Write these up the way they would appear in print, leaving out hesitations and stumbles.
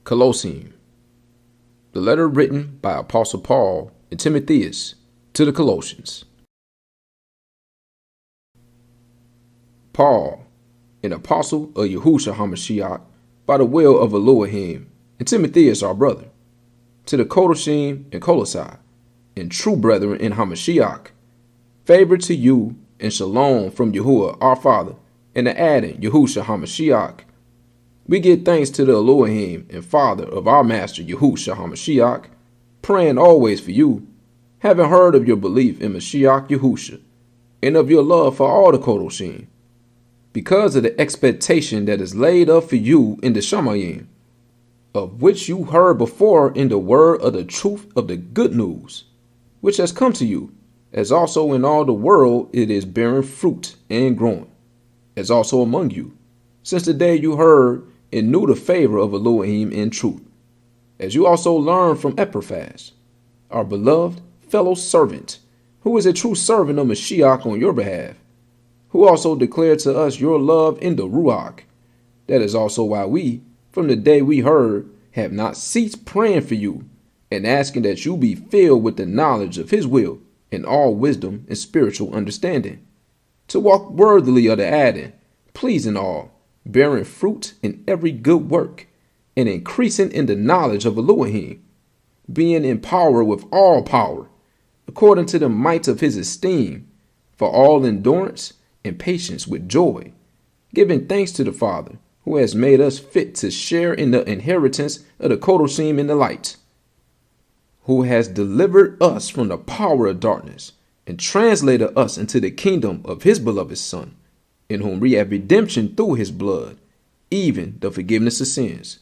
Colossians, the letter written by Apostle Paul and Timotheus to the Colossians. Paul, an apostle of Yahusha HaMashiach, by the will of Elohim, and Timotheus our brother, to the Colossians and Colossae, and true brethren in HaMashiach, favor to you and shalom from Yahuah our Father, and the adding Yahusha HaMashiach. We give thanks to the Elohim and Father of our Master Yahusha HaMashiach, praying always for you, having heard of your belief in Mashiach Yahusha, and of your love for all the Colossians, because of the expectation that is laid up for you in the Shamayim, of which you heard before in the word of the truth of the good news, which has come to you, as also in all the world it is bearing fruit and growing, as also among you, since the day you heard and knew the favor of Elohim in truth, as you also learned from Epaphras, our beloved fellow servant, who is a true servant of Mashiach on your behalf, who also declared to us your love in the Ruach. That is also why we, from the day we heard, have not ceased praying for you and asking that you be filled with the knowledge of his will and all wisdom and spiritual understanding, to walk worthily of the adding, pleasing all, bearing fruit in every good work, and increasing in the knowledge of Elohim, being empowered with all power, according to the might of his esteem, for all endurance and patience with joy, giving thanks to the Father, who has made us fit to share in the inheritance of the Kodoshim in the light, who has delivered us from the power of darkness, and translated us into the kingdom of his beloved Son, in whom we have redemption through his blood, even the forgiveness of sins,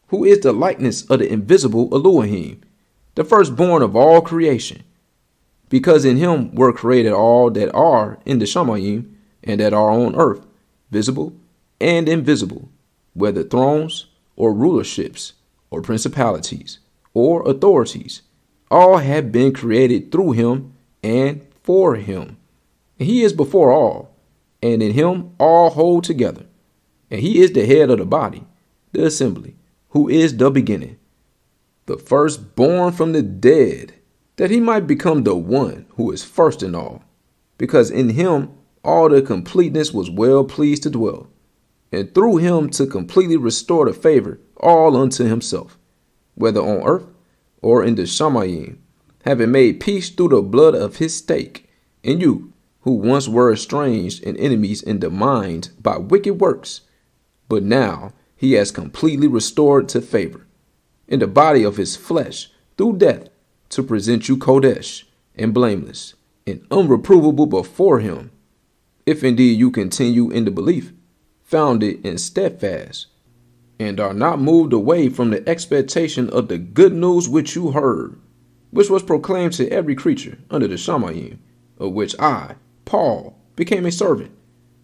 who is the likeness of the invisible Elohim, the firstborn of all creation, because in him were created all that are in the Shamayim and that are on earth, visible and invisible, whether thrones or rulerships or principalities or authorities, all have been created through him and for him. And he is before all, and in him all hold together. And he is the head of the body, the assembly, who is the beginning, the firstborn from the dead, that he might become the one who is first in all, because in him all the completeness was well pleased to dwell, and through him to completely restore the favor all unto himself, whether on earth or in the Shamayim, having made peace through the blood of his stake, in you, who once were estranged and enemies in the mind by wicked works, but now he has completely restored to favor, in the body of his flesh, through death, to present you Kodesh, and blameless, and unreprovable before him, if indeed you continue in the belief, founded and steadfast, and are not moved away from the expectation of the good news which you heard, which was proclaimed to every creature under the Shamayim, of which I, Paul, became a servant,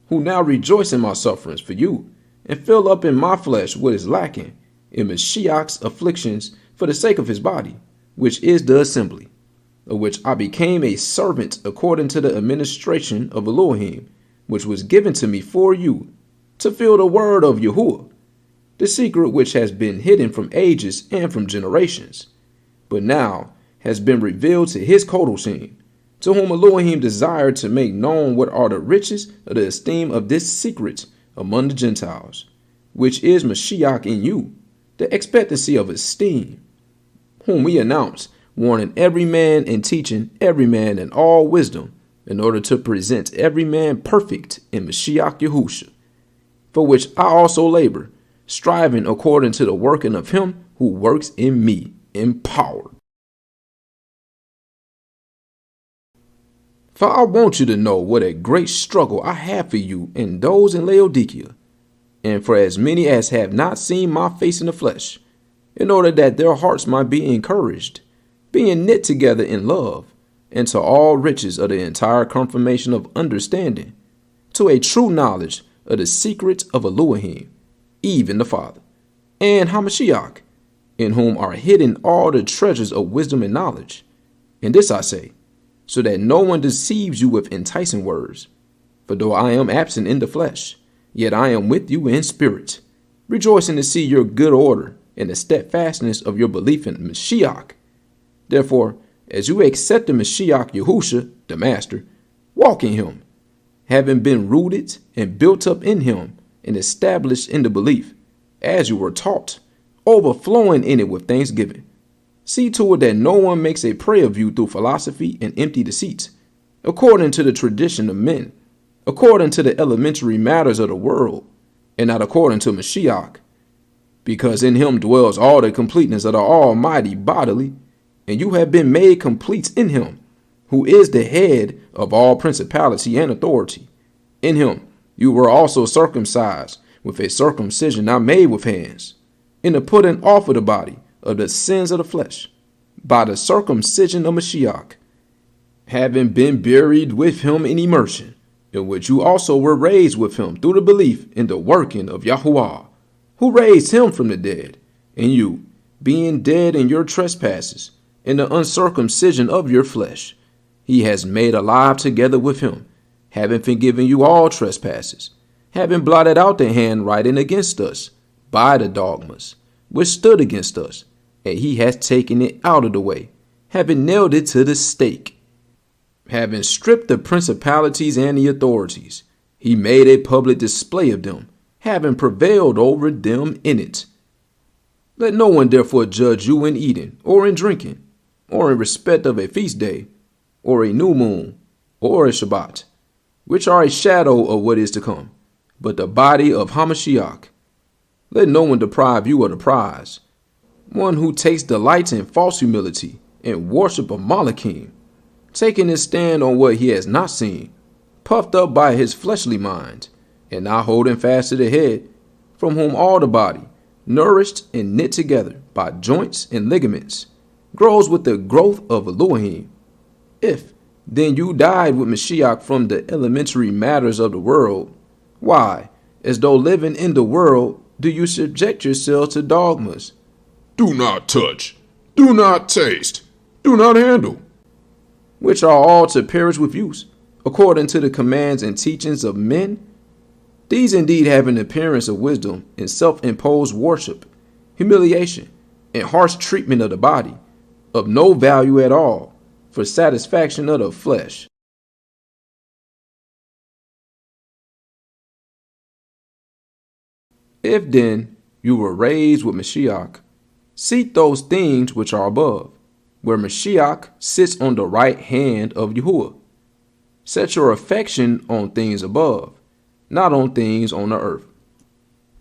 who now rejoice in my sufferings for you, and fill up in my flesh what is lacking in Mashiach's afflictions for the sake of his body, which is the assembly, of which I became a servant according to the administration of Elohim, which was given to me for you, to fill the word of Yahuah, the secret which has been hidden from ages and from generations, but now has been revealed to his Kodoshim, to whom Elohim desired to make known what are the riches of the esteem of this secret among the Gentiles, which is Mashiach in you, the expectancy of esteem, whom we announce, warning every man and teaching every man in all wisdom, in order to present every man perfect in Mashiach Yahusha, for which I also labor, striving according to the working of him who works in me in power. For I want you to know what a great struggle I have for you and those in Laodicea, and for as many as have not seen my face in the flesh, in order that their hearts might be encouraged, being knit together in love, and to all riches of the entire confirmation of understanding, to a true knowledge of the secret of Elohim, even the Father, and HaMashiach, in whom are hidden all the treasures of wisdom and knowledge. And this I say, so that no one deceives you with enticing words. For though I am absent in the flesh, yet I am with you in spirit, rejoicing to see your good order and the steadfastness of your belief in Mashiach. Therefore, as you accept the Mashiach Yahusha, the Master, walk in him, having been rooted and built up in him and established in the belief, as you were taught, overflowing in it with thanksgiving. See to it that no one makes a prey of you through philosophy and empty deceits, according to the tradition of men, according to the elementary matters of the world, and not according to Mashiach, because in him dwells all the completeness of the Almighty bodily, and you have been made complete in him, who is the head of all principality and authority. In him you were also circumcised with a circumcision not made with hands, in the putting off of the body of the sins of the flesh, by the circumcision of Mashiach, having been buried with him in immersion, in which you also were raised with him through the belief in the working of Yahuah, who raised him from the dead, and you, being dead in your trespasses, in the uncircumcision of your flesh, he has made alive together with him, having forgiven you all trespasses, having blotted out the handwriting against us by the dogmas, which stood against us, and he has taken it out of the way, having nailed it to the stake. Having stripped the principalities and the authorities, he made a public display of them, having prevailed over them in it. Let no one therefore judge you in eating, or in drinking, or in respect of a feast day, or a new moon, or a Shabbat, which are a shadow of what is to come, but the body of Hamashiach. Let no one deprive you of the prize, one who takes delight in false humility and worship of Malachim, taking his stand on what he has not seen, puffed up by his fleshly mind, and not holding fast to the head, from whom all the body, nourished and knit together by joints and ligaments, grows with the growth of Elohim. If then you died with Mashiach from the elementary matters of the world, why, as though living in the world, do you subject yourselves to dogmas? Do not touch, do not taste, do not handle, which are all to perish with use, according to the commands and teachings of men? These indeed have an appearance of wisdom in self-imposed worship, humiliation, and harsh treatment of the body, of no value at all, for satisfaction of the flesh. If then you were raised with Mashiach, seek those things which are above, where Mashiach sits on the right hand of Yahuah. Set your affection on things above, not on things on the earth.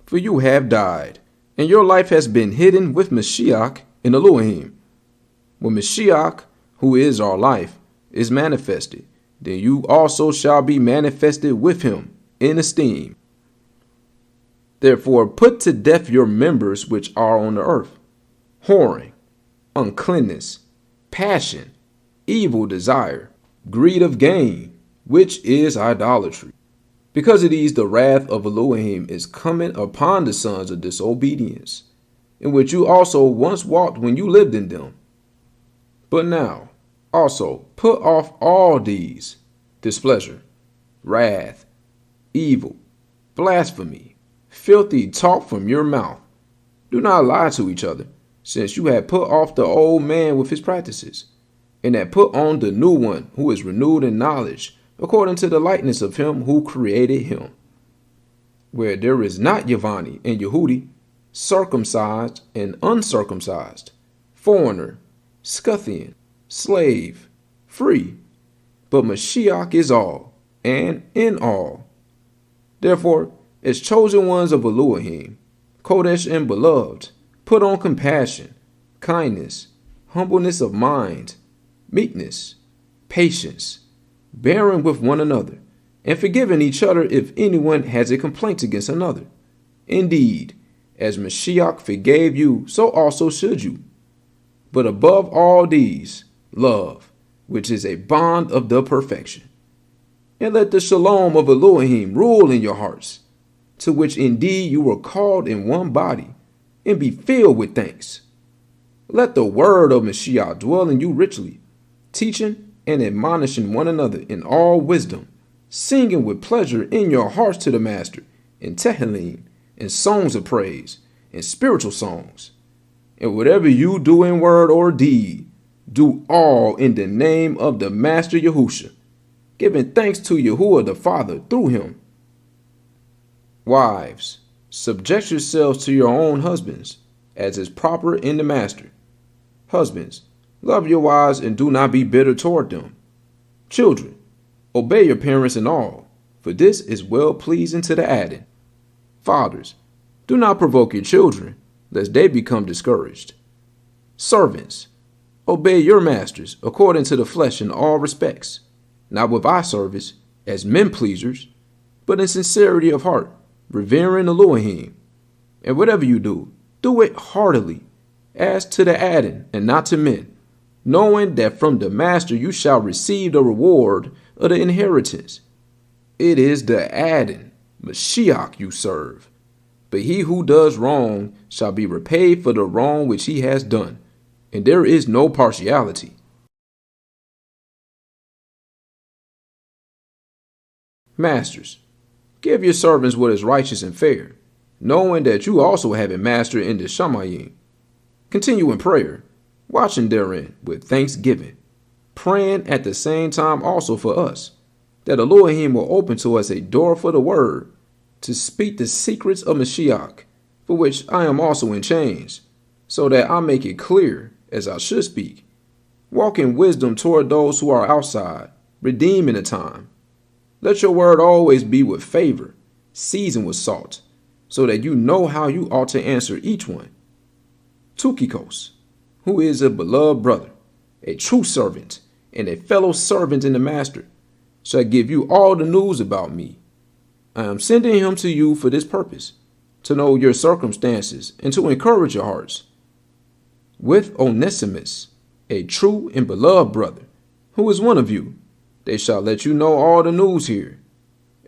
For you have died, and your life has been hidden with Mashiach in Elohim. When Mashiach, who is our life, is manifested, then you also shall be manifested with him in esteem. Therefore put to death your members which are on the earth, whoring, uncleanness, passion, evil desire, greed of gain, which is idolatry. Because of these the wrath of Elohim is coming upon the sons of disobedience, in which you also once walked when you lived in them. But now also put off all these: displeasure, wrath, evil, blasphemy, filthy talk from your mouth. Do not lie to each other, since you have put off the old man with his practices, and have put on the new one, who is renewed in knowledge, according to the likeness of him who created him. Where there is not Yavani and Yehudi, circumcised and uncircumcised, foreigner, Scythian, slave, free, but Mashiach is all, and in all. Therefore, as chosen ones of Elohim, Kodesh and beloved, put on compassion, kindness, humbleness of mind, meekness, patience, bearing with one another, and forgiving each other if anyone has a complaint against another. Indeed, as Mashiach forgave you, so also should you. But above all these, love, which is a bond of the perfection. And let the shalom of Elohim rule in your hearts, to which indeed you were called in one body, and be filled with thanks. Let the word of Mashiach dwell in you richly, teaching and admonishing one another in all wisdom, singing with pleasure in your hearts to the Master, in Tehillim, and songs of praise, and spiritual songs, And whatever you do in word or deed, do all in the name of the Master Yahusha, giving thanks to Yahuah the Father through him. Wives, subject yourselves to your own husbands, as is proper in the Master. Husbands, love your wives and do not be bitter toward them. Children, obey your parents in all, for this is well pleasing to the adding. Fathers, do not provoke your children, lest they become discouraged. Servants, obey your masters according to the flesh in all respects, not with eye service, as men pleasers, but in sincerity of heart, revering Elohim. And whatever you do it heartily, as to the adding and not to men, knowing that from the Master you shall receive the reward of the inheritance. It is the adding, Mashiach, you serve. But he who does wrong shall be repaid for the wrong which he has done, and there is no partiality. Masters, give your servants what is righteous and fair, knowing that you also have a master in the Shamayim. Continue in prayer, watching therein with thanksgiving, praying at the same time also for us, that Elohim will open to us a door for the word, to speak the secrets of Mashiach, for which I am also in chains, so that I make it clear as I should speak. Walk in wisdom toward those who are outside, redeeming the time. Let your word always be with favor, seasoned with salt, so that you know how you ought to answer each one. Tukikos, who is a beloved brother, a true servant, and a fellow servant in the Master, shall give you all the news about me. I am sending him to you for this purpose, to know your circumstances and to encourage your hearts. With Onesimus, a true and beloved brother, who is one of you, they shall let you know all the news here.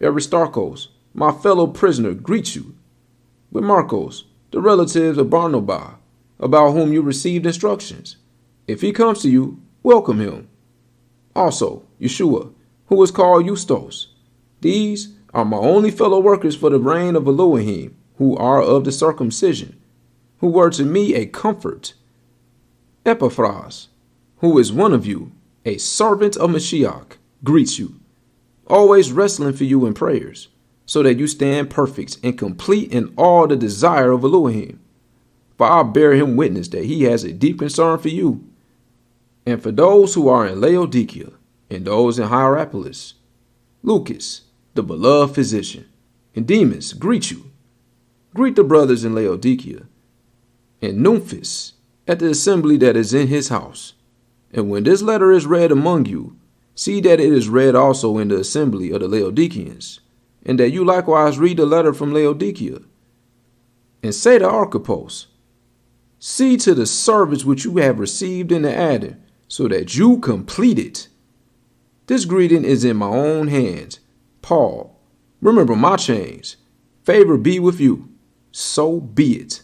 Aristarchus, my fellow prisoner, greets you. With Marcos, the relatives of Barnabas, about whom you received instructions. If he comes to you, welcome him. Also, Yeshua, who is called Justos. These are my only fellow workers for the reign of Elohim, who are of the circumcision, who were to me a comfort. Epaphras, who is one of you, a servant of Mashiach, greets you, always wrestling for you in prayers, so that you stand perfect and complete in all the desire of Elohim. For I bear him witness that he has a deep concern for you. And for those who are in Laodicea and those in Hierapolis, Lucas, the beloved physician, and Demas greet you. Greet the brothers in Laodicea, and Nymphis at the assembly that is in his house. And when this letter is read among you, see that it is read also in the assembly of the Laodiceans, and that you likewise read the letter from Laodicea. And say to Archippus, see to the service which you have received in the adding, so that you complete it. This greeting is in my own hands. Paul, remember my chains. Favor be with you. So be it.